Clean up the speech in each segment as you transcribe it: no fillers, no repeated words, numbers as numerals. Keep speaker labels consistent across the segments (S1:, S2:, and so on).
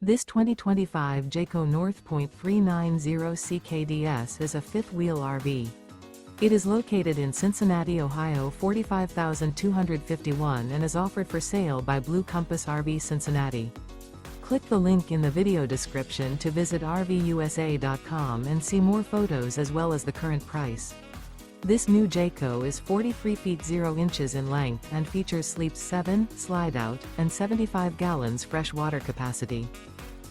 S1: This 2025 Jayco North Point 390 CKDS is a fifth-wheel RV. It is located in Cincinnati, Ohio 45251 and is offered for sale by Blue Compass RV Cincinnati. Click the link in the video description to visit RVUSA.com and see more photos as well as the current price. This new Jayco is 43 feet 0 inches in length and features sleeps 7, slide-out, and 75 gallons fresh water capacity.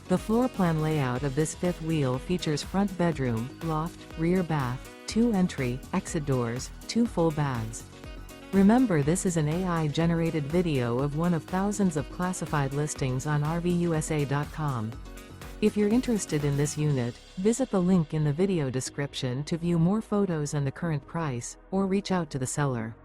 S1: The floor plan layout of this fifth wheel features front bedroom, loft, rear bath, 2 entry, exit doors, 2 full baths. Remember, this is an AI-generated video of one of thousands of classified listings on RVUSA.com. If you're interested in this unit, visit the link in the video description to view more photos and the current price, or reach out to the seller.